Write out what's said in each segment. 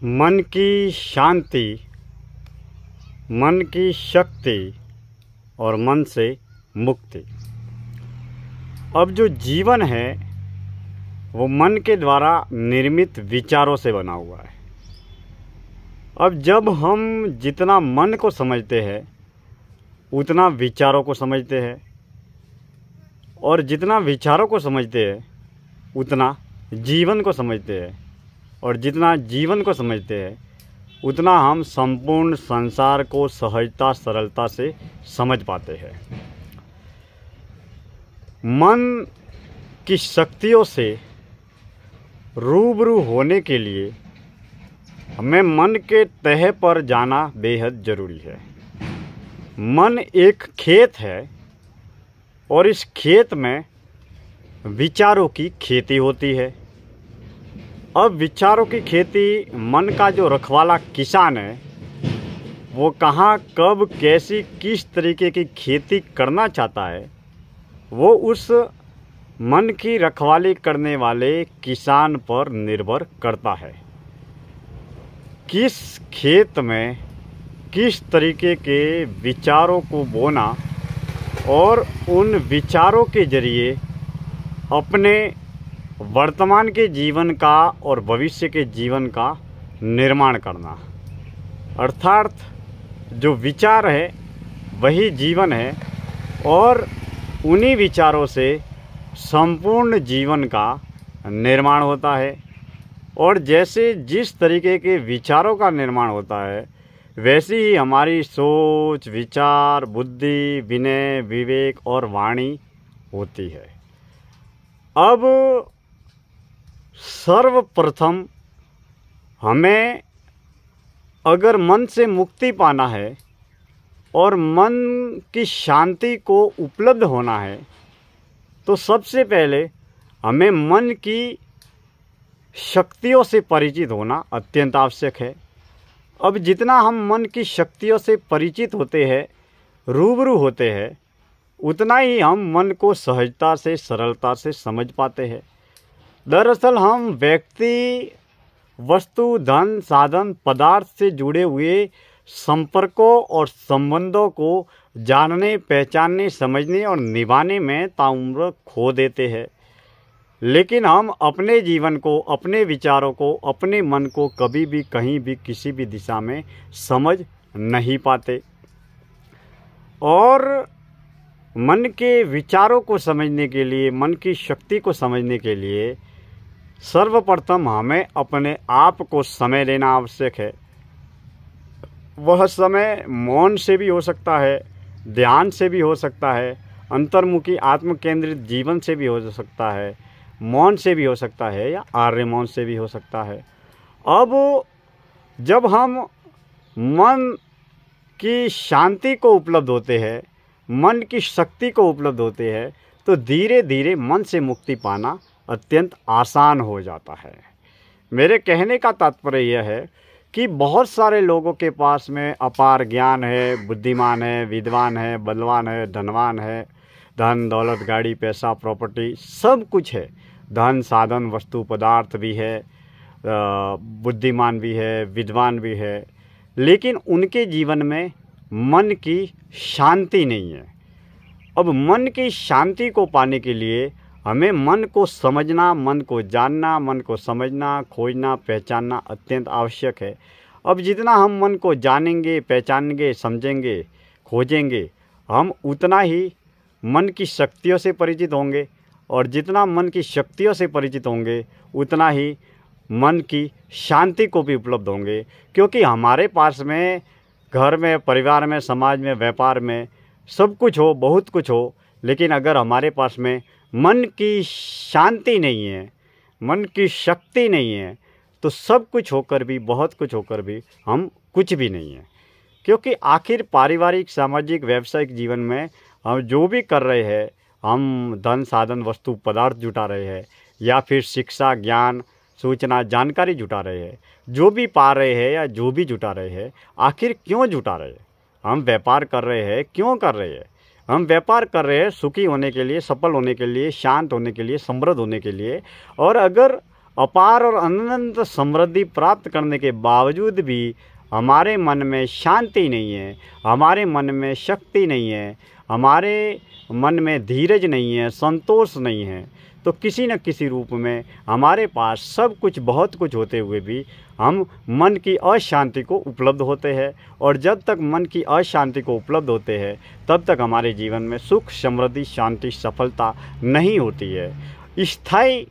मन की शांति, मन की शक्ति और मन से मुक्ति। अब जो जीवन है वो मन के द्वारा निर्मित विचारों से बना हुआ है। अब जब हम जितना मन को समझते हैं उतना विचारों को समझते हैं, और जितना विचारों को समझते हैं उतना जीवन को समझते हैं, और जितना जीवन को समझते हैं उतना हम संपूर्ण संसार को सहजता सरलता से समझ पाते हैं। मन की शक्तियों से रूबरू होने के लिए हमें मन के तह पर जाना बेहद ज़रूरी है। मन एक खेत है और इस खेत में विचारों की खेती होती है। अब विचारों की खेती मन का जो रखवाला किसान है वो कहाँ, कब, कैसी, किस तरीके की खेती करना चाहता है वो उस मन की रखवाली करने वाले किसान पर निर्भर करता है। किस खेत में किस तरीके के विचारों को बोना और उन विचारों के जरिए अपने वर्तमान के जीवन का और भविष्य के जीवन का निर्माण करना। अर्थात जो विचार है वही जीवन है और उन्हीं विचारों से संपूर्ण जीवन का निर्माण होता है। और जैसे जिस तरीके के विचारों का निर्माण होता है वैसी ही हमारी सोच, विचार, बुद्धि, विनय, विवेक और वाणी होती है। अब सर्वप्रथम हमें अगर मन से मुक्ति पाना है और मन की शांति को उपलब्ध होना है तो सबसे पहले हमें मन की शक्तियों से परिचित होना अत्यंत आवश्यक है। अब जितना हम मन की शक्तियों से परिचित होते हैं, रूबरू होते हैं, उतना ही हम मन को सहजता से सरलता से समझ पाते हैं। दरअसल हम व्यक्ति, वस्तु, धन, साधन, पदार्थ से जुड़े हुए संपर्कों और संबंधों को जानने, पहचानने, समझने और निभाने में ताउम्र खो देते हैं। लेकिन हम अपने जीवन को, अपने विचारों को, अपने मन को कभी भी, कहीं भी, किसी भी दिशा में समझ नहीं पाते। और मन के विचारों को समझने के लिए, मन की शक्ति को समझने के लिए सर्वप्रथम हमें अपने आप को समय देना आवश्यक है। वह समय मौन से भी हो सकता है, ध्यान से भी हो सकता है, अंतर्मुखी आत्म केंद्रित जीवन से भी हो सकता है, मौन से भी हो सकता है या आर्य मौन से भी हो सकता है। अब जब हम मन की शांति को उपलब्ध होते हैं, मन की शक्ति को उपलब्ध होते हैं तो धीरे धीरे मन से मुक्ति पाना अत्यंत आसान हो जाता है। मेरे कहने का तात्पर्य यह है कि बहुत सारे लोगों के पास में अपार ज्ञान है, बुद्धिमान है, विद्वान है, बलवान है, धनवान है, धन, दौलत, गाड़ी, पैसा, प्रॉपर्टी सब कुछ है, धन, साधन, वस्तु, पदार्थ भी है, बुद्धिमान भी है, विद्वान भी है, लेकिन उनके जीवन में मन की शांति नहीं है। अब मन की शांति को पाने के लिए हमें मन को समझना, मन को जानना, मन को समझना, खोजना, पहचानना अत्यंत आवश्यक है। अब जितना हम मन को जानेंगे, पहचानेंगे, समझेंगे, खोजेंगे, हम उतना ही मन की शक्तियों से परिचित होंगे, और जितना मन की शक्तियों से परिचित होंगे उतना ही मन की शांति को भी उपलब्ध होंगे। क्योंकि हमारे पास में घर में, परिवार में, समाज में, व्यापार में सब कुछ हो, बहुत कुछ हो, लेकिन अगर हमारे पास में मन की शांति नहीं है, मन की शक्ति नहीं है तो सब कुछ होकर भी, बहुत कुछ होकर भी हम कुछ भी नहीं है। क्योंकि आखिर पारिवारिक, सामाजिक, व्यावसायिक जीवन में हम जो भी कर रहे हैं, हम धन, साधन, वस्तु, पदार्थ जुटा रहे हैं या फिर शिक्षा, ज्ञान, सूचना, जानकारी जुटा रहे हैं, जो भी पा रहे हैं या जो भी जुटा रहे हैं, आखिर क्यों जुटा रहे हैं? हम व्यापार कर रहे हैं, क्यों कर रहे हैं? हम व्यापार कर रहे हैं सुखी होने के लिए, सफल होने के लिए, शांत होने के लिए, समृद्ध होने के लिए। और अगर अपार और अनंत समृद्धि प्राप्त करने के बावजूद भी हमारे मन में शांति नहीं है, हमारे मन में शक्ति नहीं है, हमारे मन में धीरज नहीं है, संतोष नहीं है, तो किसी न किसी रूप में हमारे पास सब कुछ बहुत कुछ होते हुए भी हम मन की अशांति को उपलब्ध होते हैं। और जब तक मन की अशांति को उपलब्ध होते हैं तब तक हमारे जीवन में सुख, समृद्धि, शांति, सफलता नहीं होती है। स्थायी,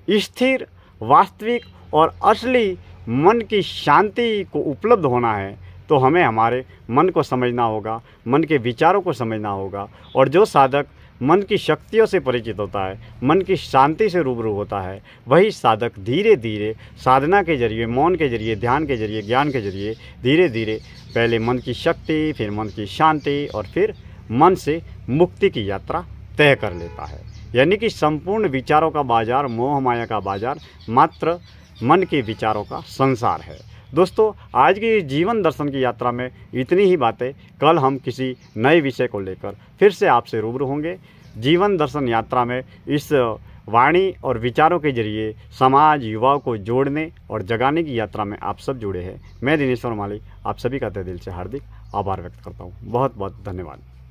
स्थिर, वास्तविक और असली मन की शांति को उपलब्ध होना है तो हमें हमारे मन को समझना होगा, मन के विचारों को समझना होगा। और जो साधक मन की शक्तियों से परिचित होता है, मन की शांति से रूबरू होता है, वही साधक धीरे धीरे साधना के जरिए, मौन के जरिए, ध्यान के जरिए, ज्ञान के जरिए धीरे धीरे पहले मन की शक्ति, फिर मन की शांति और फिर मन से मुक्ति की यात्रा तय कर लेता है। यानी कि संपूर्ण विचारों का बाजार, मोह माया का बाजार मात्र मन के विचारों का संसार है। दोस्तों, आज की जीवन दर्शन की यात्रा में इतनी ही बातें। कल हम किसी नए विषय को लेकर फिर से आपसे रूबरू होंगे। जीवन दर्शन यात्रा में इस वाणी और विचारों के जरिए समाज, युवाओं को जोड़ने और जगाने की यात्रा में आप सब जुड़े हैं। मैं दिनेश्वर माली आप सभी का तहे दिल से हार्दिक आभार व्यक्त करता हूँ। बहुत बहुत धन्यवाद।